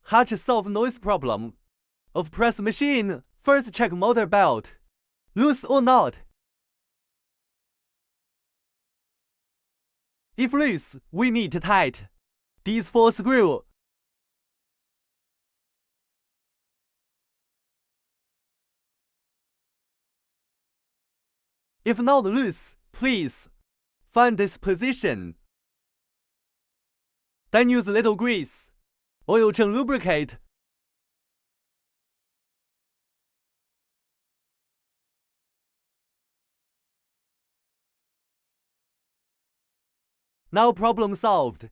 Hatch solve noise problem of press machine. First check motor belt, loose or not. If loose, we need tight. These 4 screw. If not loose, please find this position. Then use little grease, oil to lubricate. Now problem solved.